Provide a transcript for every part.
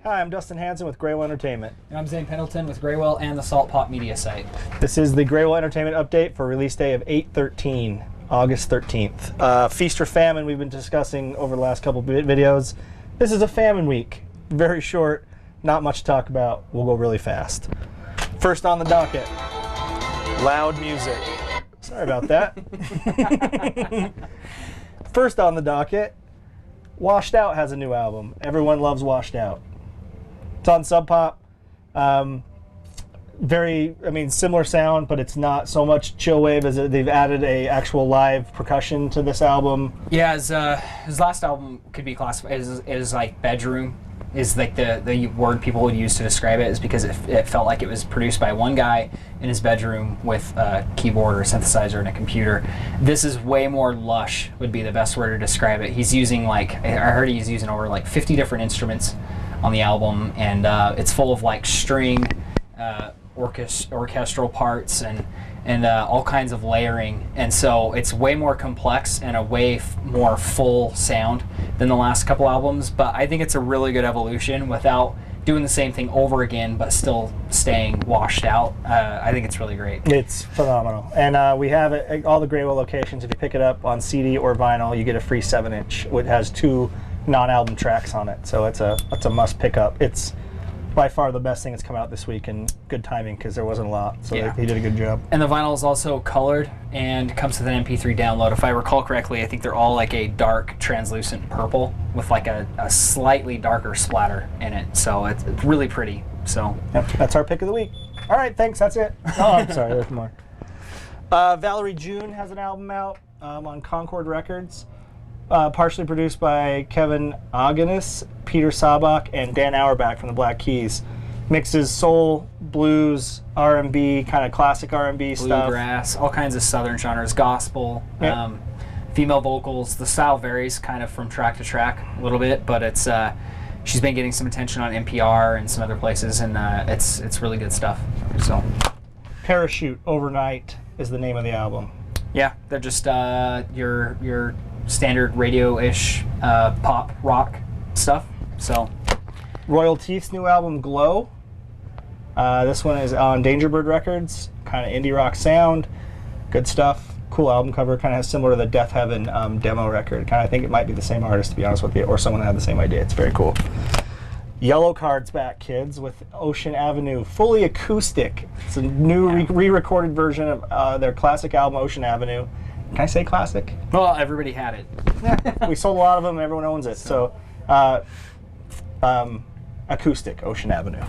Hi, I'm Dustin Hanson with Graywhale Entertainment. And I'm Zane Pendleton with Graywhale and the Salt Pot Media site. This is the Graywhale Entertainment update for release day of 8/13, August 13th. Feast or famine we've been discussing over the last couple of videos. This is a famine week. Very short, not much to talk about. We'll go really fast. First on the docket, loud music. Sorry about that. First on the docket, Washed Out has a new album. Everyone loves Washed Out. It's on Sub Pop. Similar sound, but it's not so much chill wave as they've added a actual live percussion to this album. Yeah, his last album could be classified as like bedroom. Is like the word people would use to describe it, is because it felt like it was produced by one guy in his bedroom with a keyboard or a synthesizer and a computer. This is way more lush, would be the best word to describe it. He's using I heard he's using over like 50 different instruments on the album, and it's full of like string, orchestral parts and all kinds of layering, and so it's way more complex and a way more full sound than the last couple albums. But I think it's a really good evolution without doing the same thing over again, but still staying washed out. I think it's really great. It's phenomenal, and we have it at all the Graywhale locations. If you pick it up on CD or vinyl, you get a free 7-inch. It has 2 non-album tracks on it, so it's a must pick up. It's by far the best thing that's come out this week, and good timing because there wasn't a lot, so yeah. He did a good job. And the vinyl is also colored and comes with an MP3 download. If I recall correctly, I think they're all like a dark translucent purple with like a slightly darker splatter in it, so it's really pretty. So yep, that's our pick of the week. All right, thanks, that's it. Oh, I'm sorry, there's more. Valerie June has an album out on Concord Records. Partially produced by Kevin Aganis, Peter Sabak, and Dan Auerbach from the Black Keys. Mixes soul, blues, R&B, kind of classic R&B stuff. Bluegrass, all kinds of southern genres, gospel, yep. Female vocals. The style varies kind of from track to track a little bit, but it's she's been getting some attention on NPR and some other places, and it's really good stuff. So, Parachute Overnight is the name of the album. Yeah, they're just your standard radio-ish pop rock stuff. So, Royal Teeth's new album Glow. This one is on Dangerbird Records. Kind of indie rock sound, good stuff. Cool album cover. Kind of has similar to the Death Heaven demo record. Kind of think it might be the same artist, to be honest with you, or someone that had the same idea. It's very cool. Yellowcard's back, kids, with Ocean Avenue, fully acoustic. It's a new re-recorded version of their classic album Ocean Avenue. Can I say classic? Well, everybody had it. Yeah, we sold a lot of them and everyone owns it. So, Acoustic, Ocean Avenue.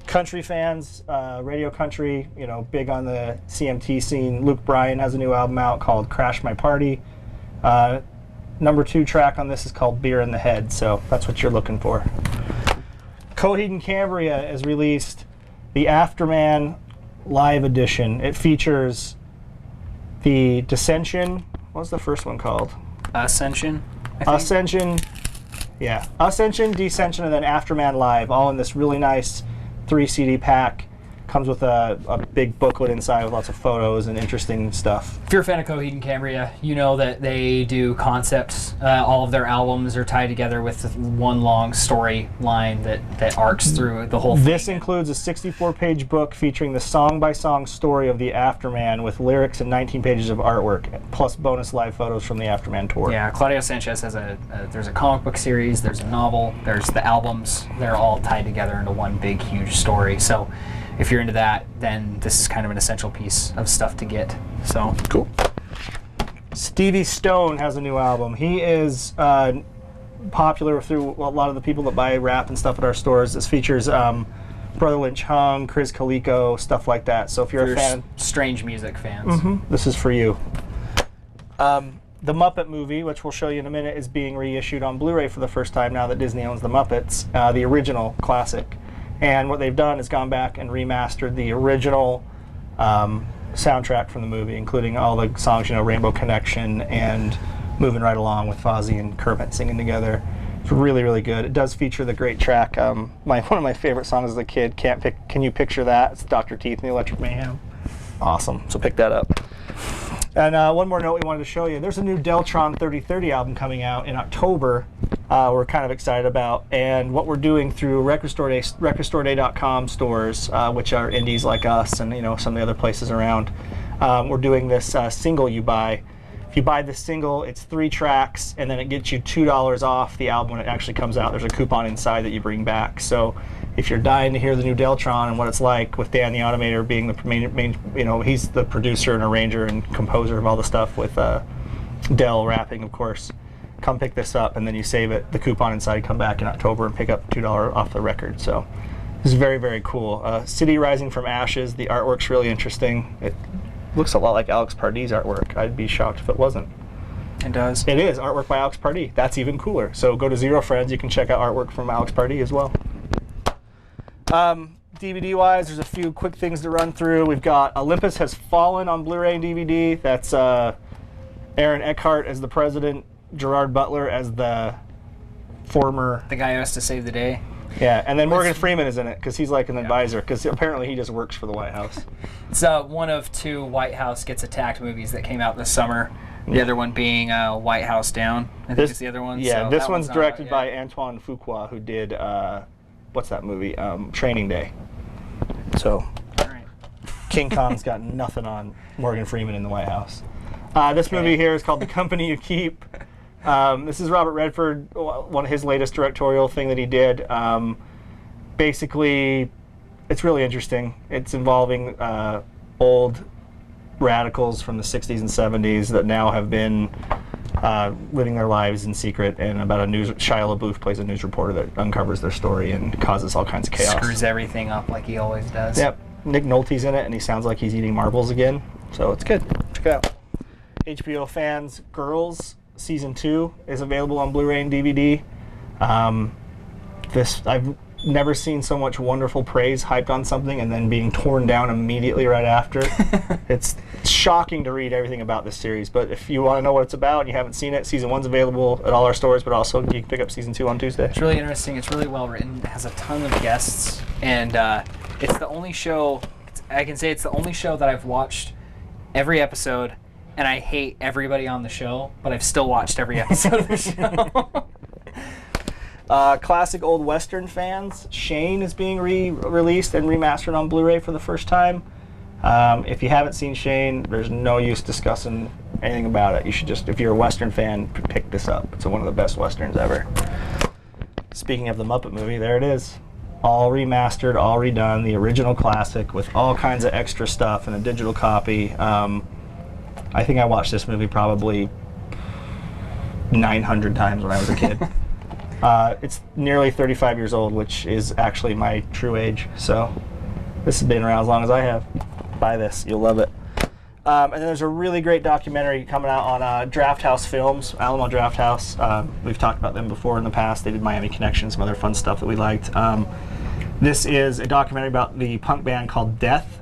Country fans, radio country, big on the CMT scene. Luke Bryan has a new album out called Crash My Party. Number 2 track on this is called Beer in the Head, so that's what you're looking for. Coheed and Cambria has released the Afterman Live Edition. It features the Dissension. What was the first one called? Ascension. Ascension. Yeah. Ascension, Descension, and then Afterman Live, all in this really nice 3 CD pack. Comes with a big booklet inside with lots of photos and interesting stuff. If you're a fan of Coheed and Cambria, you know that they do concepts. All of their albums are tied together with one long storyline that arcs through the whole thing. This includes a 64-page book featuring the song-by-song story of the Afterman with lyrics and 19 pages of artwork, plus bonus live photos from the Afterman tour. Yeah, Claudio Sanchez has there's a comic book series, there's a novel, there's the albums. They're all tied together into one big, huge story. So if you're into that, then this is kind of an essential piece of stuff to get. So cool. Stevie Stone has a new album. He is popular through a lot of the people that buy rap and stuff at our stores. This features Brother Lynch Hung, Chris Calico, stuff like that. So if you're a fan, strange music fans, this is for you. The Muppet Movie, which we'll show you in a minute, is being reissued on Blu-ray for the first time now that Disney owns the Muppets, the original classic. And what they've done is gone back and remastered the original soundtrack from the movie, including all the songs, Rainbow Connection and Moving Right Along with Fozzie and Kermit singing together. It's really, really good. It does feature the great track, one of my favorite songs as a kid, Can You Picture That? It's Dr. Teeth and the Electric Mayhem. Awesome, so pick that up. And one more note we wanted to show you. There's a new Deltron 3030 album coming out in October we're kind of excited about. And what we're doing through recordstoreday.com stores, which are indies like us and some of the other places around, we're doing this single you buy. If you buy this single, it's 3 tracks, and then it gets you $2 off the album when it actually comes out. There's a coupon inside that you bring back. So if you're dying to hear the new Deltron and what it's like, with Dan the Automator being the main he's the producer and arranger and composer of all the stuff, with Del rapping, of course, come pick this up, and then you save it. The coupon inside, come back in October and pick up $2 off the record. So this is very, very cool. City Rising from Ashes, the artwork's really interesting. It looks a lot like Alex Pardee's artwork. I'd be shocked if it wasn't. It does. It is artwork by Alex Pardee. That's even cooler. So go to Zero Friends. You can check out artwork from Alex Pardee as well. DVD-wise, there's a few quick things to run through. We've got Olympus Has Fallen on Blu-ray and DVD. That's Aaron Eckhart as the president, Gerard Butler as the former... The guy who has to save the day. Yeah, and then Morgan Freeman is in it because he's like an advisor, because apparently he just works for the White House. It's one of 2 White House Gets Attacked movies that came out this summer. The other one being White House Down. I think it's the other one. Yeah, so this one's directed by Antoine Fuqua, who did, what's that movie? Training Day. So, All right. King Kong's got nothing on Morgan Freeman in the White House. This movie here is called The Company You Keep. This is Robert Redford, one of his latest directorial thing that he did. Basically, it's really interesting. It's involving old radicals from the 60s and 70s that now have been living their lives in secret, and about Shia LaBeouf plays a news reporter that uncovers their story and causes all kinds of chaos. Screws everything up like he always does. Yep. Nick Nolte's in it, and he sounds like he's eating marbles again. So it's good. Check it out. HBO fans, Girls Season 2 is available on Blu-ray and DVD. I've never seen so much wonderful praise hyped on something and then being torn down immediately right after. It's shocking to read everything about this series, but if you want to know what it's about and you haven't seen it, Season 1's available at all our stores, but also you can pick up Season 2 on Tuesday. It's really interesting. It's really well written. It has a ton of guests, and it's the only show, I can say it's the only show that I've watched every episode, and I hate everybody on the show, but I've still watched every episode of the show. Classic old Western fans, Shane is being released and remastered on Blu-ray for the first time. If you haven't seen Shane, there's no use discussing anything about it. You should just, if you're a Western fan, pick this up. It's one of the best Westerns ever. Speaking of the Muppet Movie, there it is. All remastered, all redone, the original classic with all kinds of extra stuff and a digital copy. I think I watched this movie probably 900 times when I was a kid. It's nearly 35 years old, which is actually my true age. So this has been around as long as I have. Buy this, you'll love it. And then there's a really great documentary coming out on Draft House Films, Alamo Draft House. We've talked about them before in the past. They did Miami Connection, some other fun stuff that we liked. This is a documentary about the punk band called Death.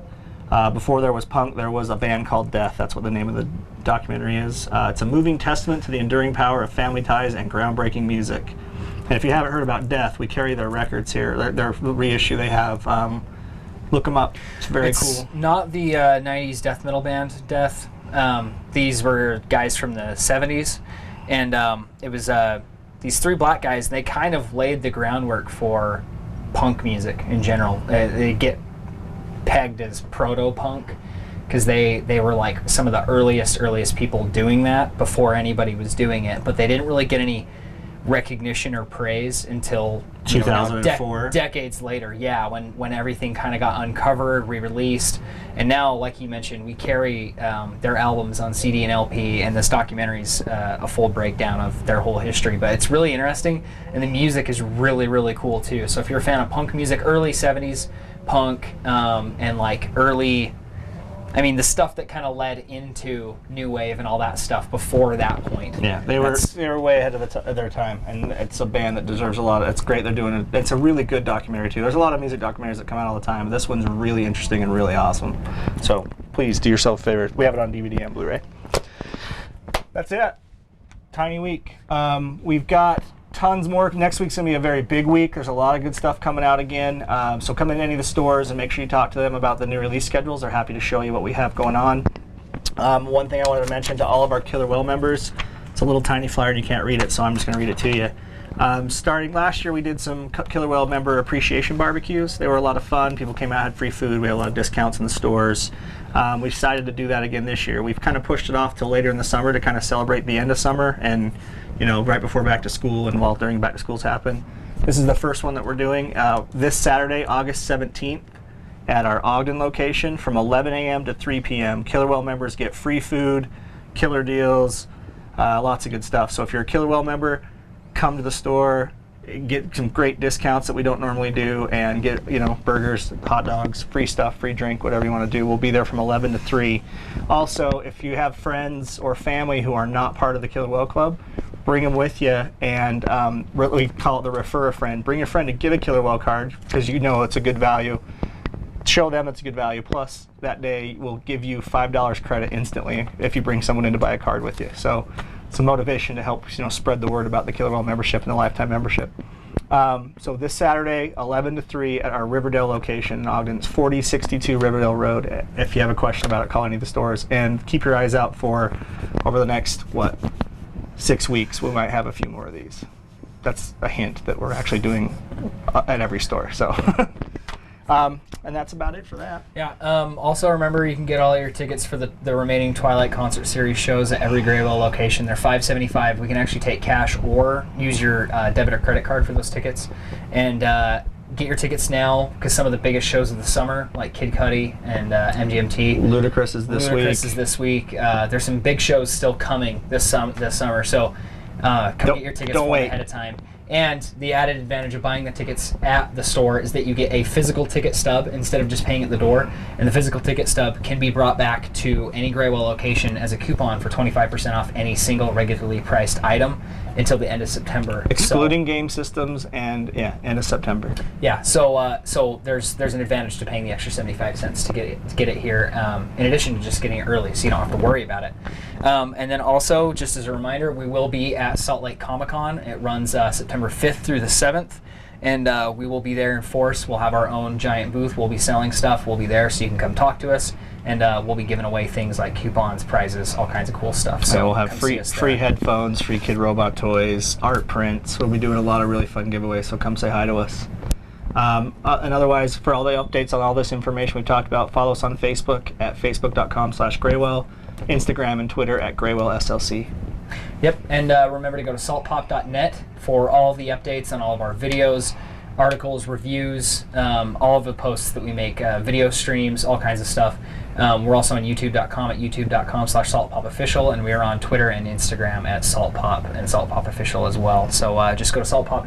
Before there was punk, there was a band called Death. That's what the name of the documentary is. It's a moving testament to the enduring power of family ties and groundbreaking music. And if you haven't heard about Death, we carry their records here. Their reissue they have. Look them up. It's very cool. Not the 90s death metal band Death. These were guys from the 70s. And it was these 3 black guys, and they kind of laid the groundwork for punk music in general. They get pegged as proto-punk because they were like some of the earliest people doing that before anybody was doing it, but they didn't really get any recognition or praise until 2004 decades later. Yeah, when everything kind of got uncovered, re-released, and now, like you mentioned, we carry their albums on CD and LP, and this documentary's a full breakdown of their whole history. But it's really interesting, and the music is really cool too. So if you're a fan of punk music, early 70s punk, and like early, I mean, the stuff that kind of led into new wave and all that stuff before that point. Yeah, they were way ahead of their time, and it's a band that deserves a lot. It's great they're doing it. It's a really good documentary too. There's a lot of music documentaries that come out all the time. This one's really interesting and really awesome. So please do yourself a favor. We have it on DVD and Blu-ray. That's it. Tiny week. We've got tons more. Next week's going to be a very big week. There's a lot of good stuff coming out again. So come in any of the stores and make sure you talk to them about the new release schedules. They're happy to show you what we have going on. One thing I wanted to mention to all of our Killer Whale members, it's a little tiny flyer and you can't read it, so I'm just going to read it to you. Starting last year, we did some Killer Whale member appreciation barbecues. They were a lot of fun. People came out, had free food. We had a lot of discounts in the stores. We decided to do that again this year. We've kind of pushed it off till later in the summer to kind of celebrate the end of summer and, you know, right before back to school and while during back to schools happen. This is the first one that we're doing this Saturday, August 17th, at our Ogden location from 11 a.m. to 3 p.m. Killer Whale members get free food, killer deals, lots of good stuff. So if you're a Killer Whale member, come to the store, get some great discounts that we don't normally do, and get, you know, burgers, hot dogs, free stuff, free drink, whatever you want to do. We'll be there from 11 to 3. Also, if you have friends or family who are not part of the Killer Whale Club, bring them with you, and we call it the refer a friend. Bring a friend to get a Killer Whale card because you know it's a good value. Show them it's a good value. Plus, that day we'll give you $5 credit instantly if you bring someone in to buy a card with you. So some motivation to help, you know, spread the word about the Killer Whale membership and the lifetime membership. So this Saturday, 11 to 3 at our Riverdale location in Ogden. It's 4062 Riverdale Road. If you have a question about it, call any of the stores. And keep your eyes out for, over the next, 6 weeks, we might have a few more of these. That's a hint that we're actually doing at every store. So. And that's about it for that. Yeah. Also, remember, you can get all your tickets for the remaining Twilight Concert Series shows at every Graywhale location. They're $5.75. We can actually take cash or use your debit or credit card for those tickets. And get your tickets now, because some of the biggest shows of the summer, like Kid Cudi and MGMT. Ludacris is this week. Ludacris is this week. There's some big shows still coming this summer. So get your tickets ahead of time. And the added advantage of buying the tickets at the store is that you get a physical ticket stub instead of just paying at the door. And the physical ticket stub can be brought back to any Graywhale location as a coupon for 25% off any single regularly priced item until the end of September. Excluding game systems and, end of September. Yeah, so there's an advantage to paying the extra 75 cents to get it here, in addition to just getting it early, so you don't have to worry about it. And then also, just as a reminder, we will be at Salt Lake Comic-Con. It runs September 5th through the 7th, and we will be there in force. We'll have our own giant booth. We'll be selling stuff. We'll be there, so you can come talk to us, and we'll be giving away things like coupons, prizes, all kinds of cool stuff. So we'll have free headphones, free Kid Robot toys, art prints. We'll be doing a lot of really fun giveaways, so come say hi to us. And otherwise, for all the updates on all this information we've talked about, follow us on Facebook at facebook.com/Graywhale, Instagram and Twitter at GraywhaleSLC. Yep, and remember to go to saltpop.net for all the updates on all of our videos, articles, reviews, all of the posts that we make, video streams, all kinds of stuff. We're also on youtube.com at youtube.com/saltpopofficial, and we are on Twitter and Instagram at saltpop and saltpopofficial as well. So just go to saltpop.net.